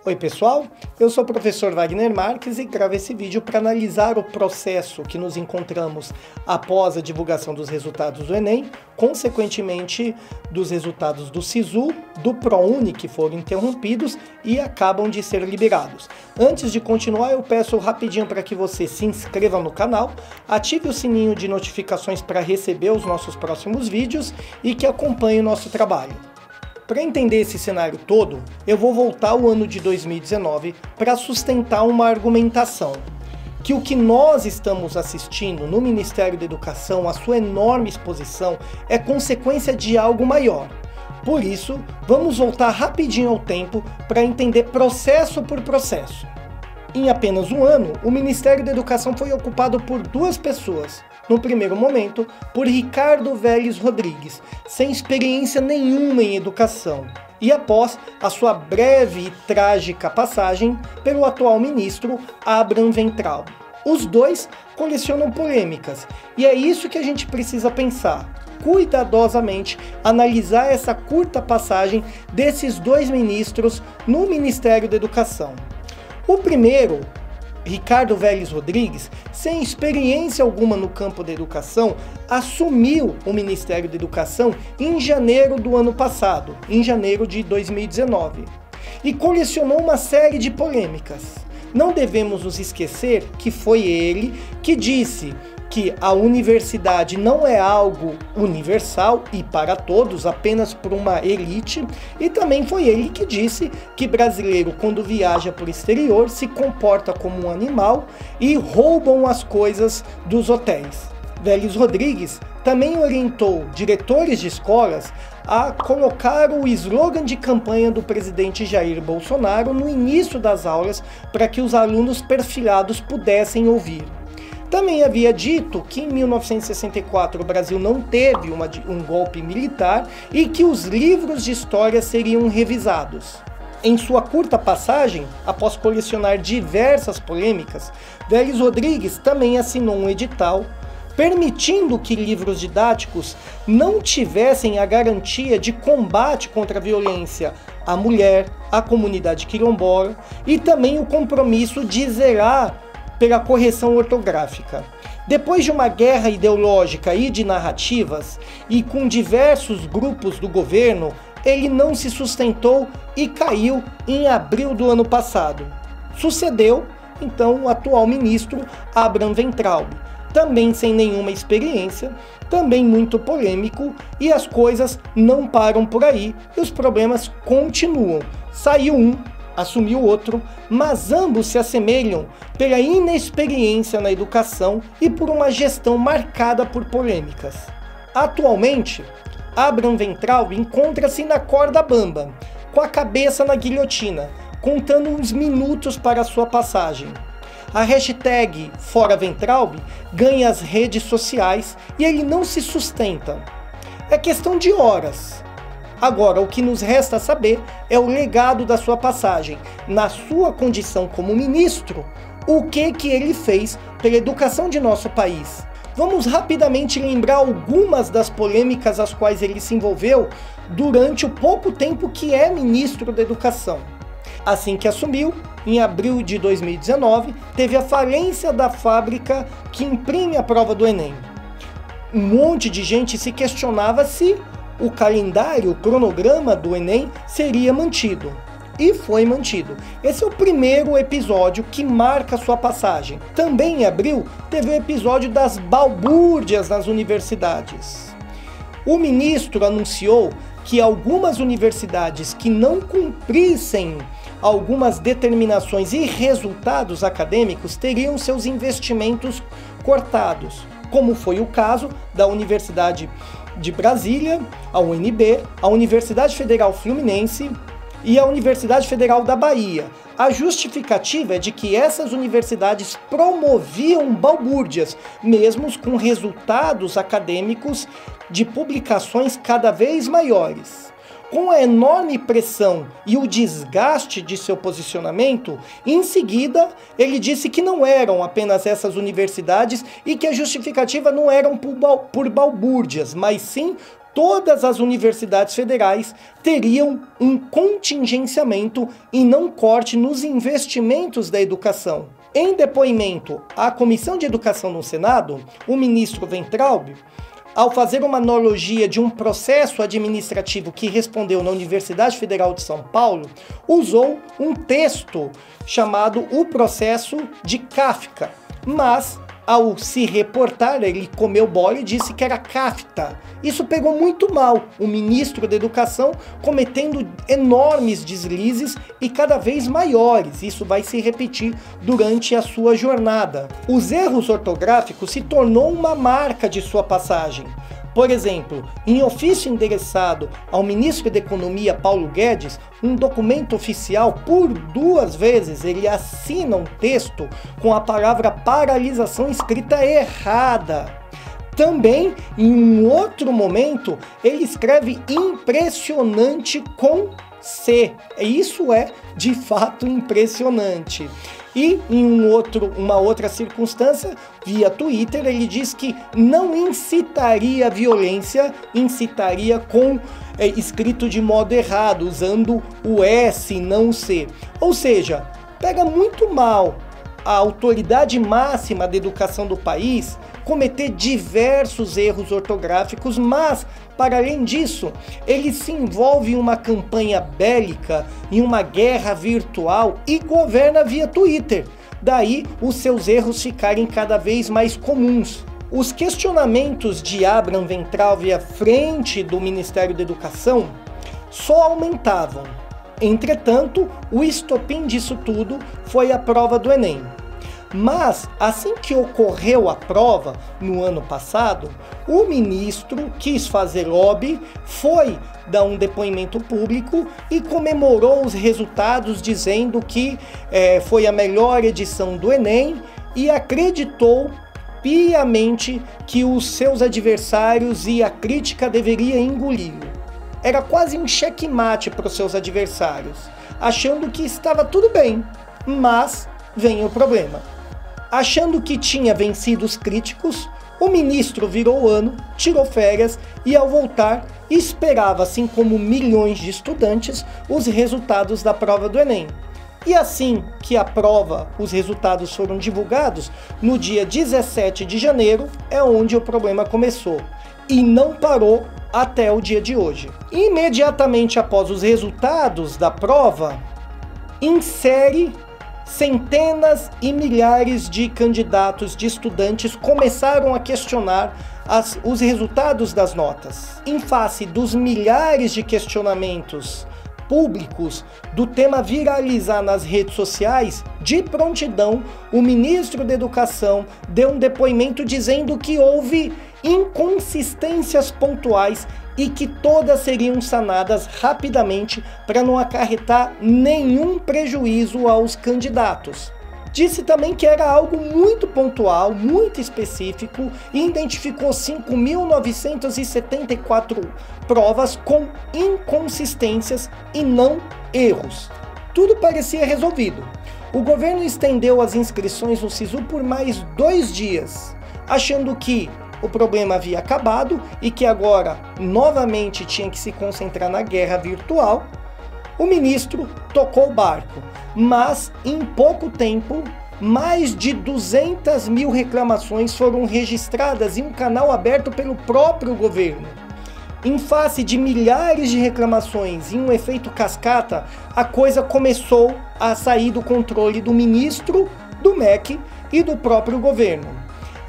Oi pessoal, eu sou o professor Wagner Marques e gravo esse vídeo para analisar o processo que nos encontramos após a divulgação dos resultados do Enem, consequentemente dos resultados do SISU, do ProUni que foram interrompidos e acabam de ser liberados. Antes de continuar, eu peço rapidinho para que você se inscreva no canal, ative o sininho de notificações para receber os nossos próximos vídeos e que acompanhe o nosso trabalho. Para entender esse cenário todo, eu vou voltar ao ano de 2019 para sustentar uma argumentação que o que nós estamos assistindo no Ministério da Educação, a sua enorme exposição, é consequência de algo maior. Por isso, vamos voltar rapidinho ao tempo para entender processo por processo. Em apenas um ano, o Ministério da Educação foi ocupado por duas pessoas. No primeiro momento, por Ricardo Vélez Rodrigues, sem experiência nenhuma em educação, e após a sua breve e trágica passagem pelo atual ministro Abraham Weintraub. Os dois colecionam polêmicas, e é isso que a gente precisa pensar. Cuidadosamente analisar essa curta passagem desses dois ministros no Ministério da Educação. O primeiro, Ricardo Vélez Rodrigues, sem experiência alguma no campo da educação, assumiu o Ministério da Educação em janeiro do ano passado, em janeiro de 2019, e colecionou uma série de polêmicas. Não devemos nos esquecer que foi ele que disse que a universidade não é algo universal e para todos, apenas por uma elite, e também foi ele que disse que brasileiro, quando viaja para o exterior, se comporta como um animal e roubam as coisas dos hotéis. Vélez Rodrigues também orientou diretores de escolas a colocar o slogan de campanha do presidente Jair Bolsonaro no início das aulas para que os alunos perfilados pudessem ouvir. Também havia dito que em 1964 o Brasil não teve um golpe militar e que os livros de história seriam revisados. Em sua curta passagem, após colecionar diversas polêmicas, Vélez Rodrigues também assinou um edital permitindo que livros didáticos não tivessem a garantia de combate contra a violência à mulher, à comunidade quilombola e também o compromisso de zelar pela correção ortográfica. Depois de uma guerra ideológica e de narrativas, e com diversos grupos do governo, ele não se sustentou e caiu em abril do ano passado. Sucedeu, então, o atual ministro Abraham Weintraub, também sem nenhuma experiência, também muito polêmico, e as coisas não param por aí, e os problemas continuam. Saiu um, assumiu outro, mas ambos se assemelham pela inexperiência na educação e por uma gestão marcada por polêmicas. Atualmente, Abraham Weintraub encontra-se na corda bamba, com a cabeça na guilhotina, contando uns minutos para sua passagem. A hashtag #ForaWeintraub ganha as redes sociais e ele não se sustenta. É questão de horas. Agora, o que nos resta saber é o legado da sua passagem. Na sua condição como ministro, o que ele fez pela educação de nosso país. Vamos rapidamente lembrar algumas das polêmicas às quais ele se envolveu durante o pouco tempo que é ministro da Educação. Assim que assumiu, em abril de 2019, teve a falência da fábrica que imprime a prova do Enem. Um monte de gente se questionava se o calendário, o cronograma do Enem seria mantido. E foi mantido. Esse é o primeiro episódio que marca sua passagem. Também em abril, teve o episódio das balbúrdias nas universidades. O ministro anunciou que algumas universidades que não cumprissem algumas determinações e resultados acadêmicos teriam seus investimentos cortados, como foi o caso da Universidade de Brasília, a UNB, a Universidade Federal Fluminense e a Universidade Federal da Bahia. A justificativa é de que essas universidades promoviam balbúrdias, mesmo com resultados acadêmicos de publicações cada vez maiores. Com a enorme pressão e o desgaste de seu posicionamento, em seguida ele disse que não eram apenas essas universidades e que a justificativa não eram por balbúrdias, mas sim todas as universidades federais teriam um contingenciamento e não corte nos investimentos da educação. Em depoimento à Comissão de Educação no Senado, o ministro Weintraub, ao fazer uma analogia de um processo administrativo que respondeu na Universidade Federal de São Paulo, usou um texto chamado O Processo de Kafka, mas ao se reportar, ele comeu bola e disse que era Kafta. Isso pegou muito mal o ministro da Educação, cometendo enormes deslizes e cada vez maiores. Isso vai se repetir durante a sua jornada. Os erros ortográficos se tornou uma marca de sua passagem. Por exemplo, em ofício endereçado ao ministro da Economia, Paulo Guedes, um documento oficial, por 2 vezes, ele assina um texto com a palavra paralisação escrita errada. Também, em um outro momento, ele escreve impressionante com C. Isso é, de fato, impressionante. E em uma outra circunstância, via Twitter, ele diz que não incitaria a violência, incitaria com escrito de modo errado, usando o S e não o C. Ou seja, pega muito mal a autoridade máxima da educação do país cometer diversos erros ortográficos, mas, para além disso, ele se envolve em uma campanha bélica, em uma guerra virtual e governa via Twitter. Daí, os seus erros ficarem cada vez mais comuns. Os questionamentos de Abraham Weintraub à frente do Ministério da Educação só aumentavam. Entretanto, o estopim disso tudo foi a prova do Enem. Mas, assim que ocorreu a prova, no ano passado, o ministro quis fazer lobby, foi dar um depoimento público e comemorou os resultados, dizendo que foi a melhor edição do Enem e acreditou piamente que os seus adversários e a crítica deveria engoli-lo. Era quase um checkmate para os seus adversários, achando que estava tudo bem, mas vem o problema. Achando que tinha vencido os críticos, o ministro virou o ano, tirou férias e, ao voltar, esperava, assim como milhões de estudantes, os resultados da prova do Enem. E assim que a prova, os resultados foram divulgados, no dia 17 de janeiro é onde o problema começou. E não parou até o dia de hoje. Imediatamente após os resultados da prova, insere centenas e milhares de candidatos, de estudantes, começaram a questionar os resultados das notas. Em face dos milhares de questionamentos públicos do tema viralizar nas redes sociais, de prontidão, o ministro da Educação deu um depoimento dizendo que houve inconsistências pontuais e que todas seriam sanadas rapidamente para não acarretar nenhum prejuízo aos candidatos. Disse também que era algo muito pontual, muito específico e identificou 5.974 provas com inconsistências e não erros. Tudo parecia resolvido. O governo estendeu as inscrições no SISU por mais 2 dias, achando que o problema havia acabado e que agora novamente tinha que se concentrar na guerra virtual. O ministro tocou o barco, mas em pouco tempo, mais de 200 mil reclamações foram registradas em um canal aberto pelo próprio governo. Em face de milhares de reclamações e um efeito cascata, a coisa começou a sair do controle do ministro, do MEC e do próprio governo.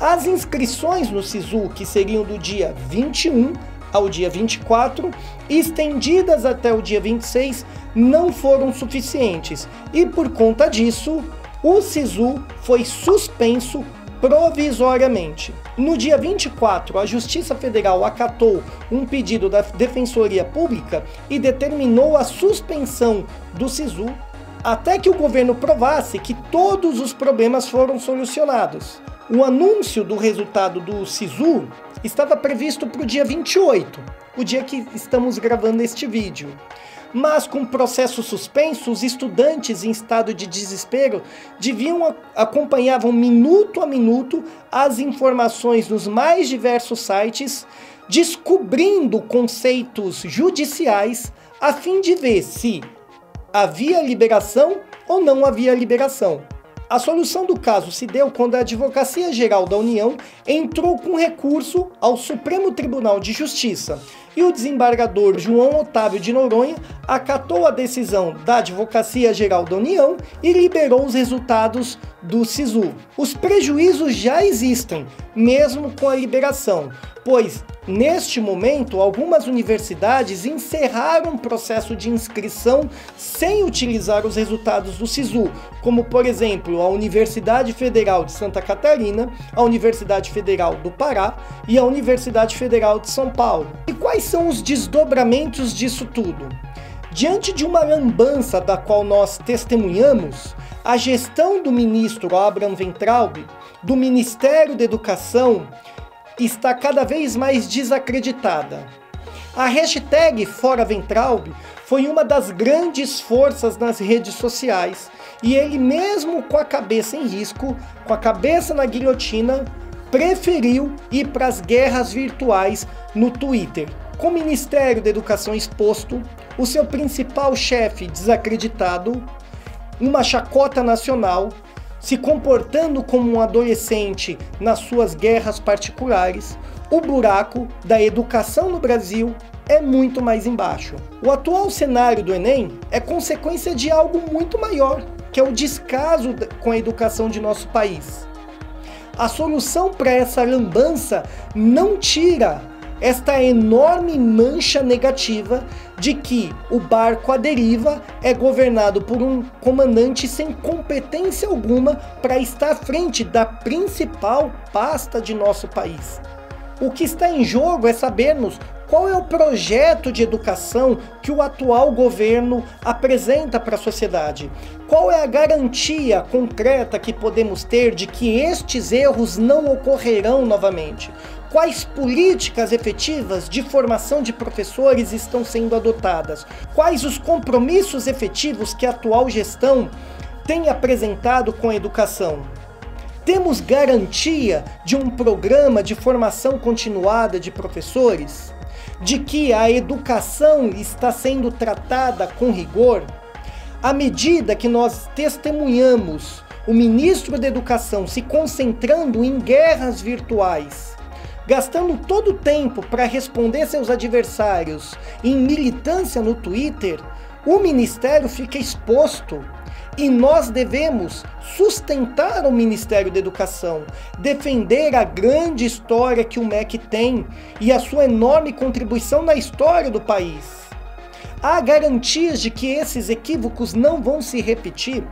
As inscrições no SISU, que seriam do dia 21 ao dia 24, estendidas até o dia 26, não foram suficientes e, por conta disso, o SISU foi suspenso provisoriamente. No dia 24, a Justiça Federal acatou um pedido da Defensoria Pública e determinou a suspensão do SISU até que o governo provasse que todos os problemas foram solucionados. O anúncio do resultado do SISU estava previsto para o dia 28, o dia que estamos gravando este vídeo. mas com o processo suspenso, os estudantes em estado de desespero acompanhavam minuto a minuto as informações nos mais diversos sites, descobrindo conceitos judiciais a fim de ver se havia liberação ou não havia liberação. A solução do caso se deu quando a Advocacia Geral da União entrou com recurso ao Supremo Tribunal de Justiça e o desembargador João Otávio de Noronha acatou a decisão da Advocacia Geral da União e liberou os resultados do SISU. Os prejuízos já existem, mesmo com a liberação, pois neste momento algumas universidades encerraram o processo de inscrição sem utilizar os resultados do SISU, como por exemplo a Universidade Federal de Santa Catarina, a Universidade Federal do Pará e a Universidade Federal de São Paulo. E quais são os desdobramentos disso tudo? Diante de uma lambança da qual nós testemunhamos, a gestão do ministro Abraham Weintraub, do Ministério da Educação, está cada vez mais desacreditada. A hashtag Fora Weintraub foi uma das grandes forças nas redes sociais e ele mesmo com a cabeça em risco, com a cabeça na guilhotina, preferiu ir para as guerras virtuais no Twitter. Com o Ministério da Educação exposto, o seu principal chefe desacreditado, uma chacota nacional, se comportando como um adolescente nas suas guerras particulares, o buraco da educação no Brasil é muito mais embaixo. O atual cenário do Enem é consequência de algo muito maior, que é o descaso com a educação de nosso país. A solução para essa lambança não tira esta enorme mancha negativa de que o barco à deriva é governado por um comandante sem competência alguma para estar à frente da principal pasta de nosso país. O que está em jogo é sabermos qual é o projeto de educação que o atual governo apresenta para a sociedade. Qual é a garantia concreta que podemos ter de que estes erros não ocorrerão novamente? Quais políticas efetivas de formação de professores estão sendo adotadas? Quais os compromissos efetivos que a atual gestão tem apresentado com a educação? Temos garantia de um programa de formação continuada de professores? De que a educação está sendo tratada com rigor? À medida que nós testemunhamos o ministro da Educação se concentrando em guerras virtuais, gastando todo o tempo para responder seus adversários em militância no Twitter, o Ministério fica exposto e nós devemos sustentar o Ministério da Educação, defender a grande história que o MEC tem e a sua enorme contribuição na história do país. Há garantias de que esses equívocos não vão se repetir?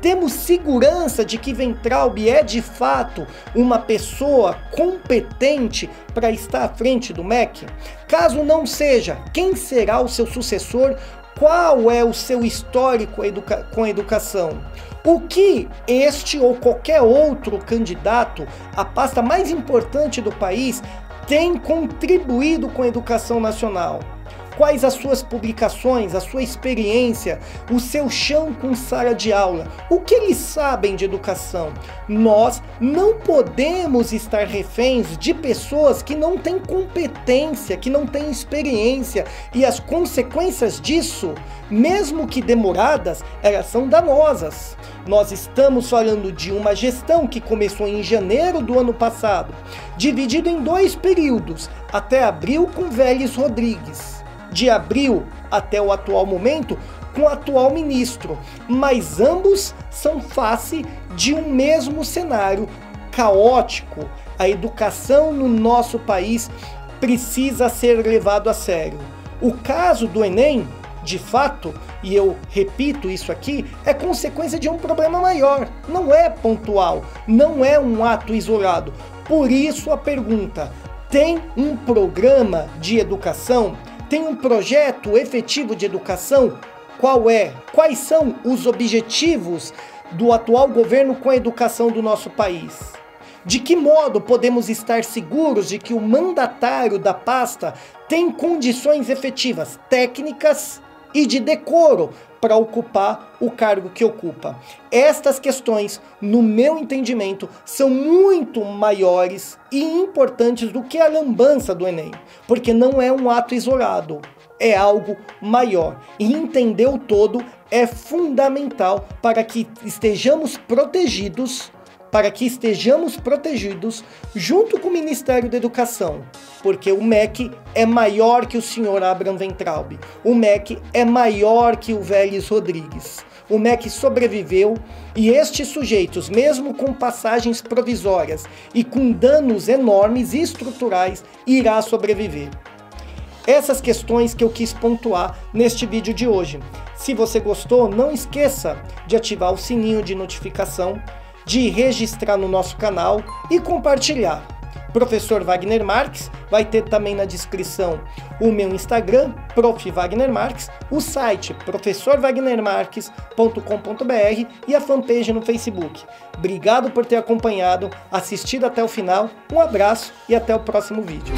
Temos segurança de que Weintraub é de fato uma pessoa competente para estar à frente do MEC? Caso não seja, quem será o seu sucessor? Qual é o seu histórico com a educação? O que este ou qualquer outro candidato à pasta mais importante do país tem contribuído com a educação nacional? Quais as suas publicações, a sua experiência, o seu chão com sala de aula? O que eles sabem de educação? Nós não podemos estar reféns de pessoas que não têm competência, que não têm experiência. E as consequências disso, mesmo que demoradas, elas são danosas. Nós estamos falando de uma gestão que começou em janeiro do ano passado, dividido em 2 períodos, até abril com Vélez Rodrigues. De abril até o atual momento, com o atual ministro, mas ambos são face de um mesmo cenário caótico. A educação no nosso país precisa ser levado a sério. O caso do Enem, de fato, e eu repito isso aqui, é consequência de um problema maior, não é pontual, não é um ato isolado. Por isso a pergunta: tem um programa de educação? Tem um projeto efetivo de educação? Qual é? Quais são os objetivos do atual governo com a educação do nosso país? De que modo podemos estar seguros de que o mandatário da pasta tem condições efetivas, técnicas e de decoro para ocupar o cargo que ocupa. Estas questões, no meu entendimento, são muito maiores e importantes do que a lambança do Enem, porque não é um ato isolado, é algo maior. E entender o todo é fundamental para que estejamos protegidos, junto com o Ministério da Educação, porque o MEC é maior que o senhor Abraham Weintraub, o MEC é maior que o Vélez Rodrigues. O MEC sobreviveu e estes sujeitos, mesmo com passagens provisórias e com danos enormes e estruturais, irá sobreviver. Essas questões que eu quis pontuar neste vídeo de hoje. Se você gostou, não esqueça de ativar o sininho de notificação, de registrar no nosso canal e compartilhar. Professor Wagner Marques, vai ter também na descrição o meu Instagram, Prof. Wagner Marques, o site professorwagnermarques.com.br e a fanpage no Facebook. Obrigado por ter acompanhado, assistido até o final, um abraço e até o próximo vídeo.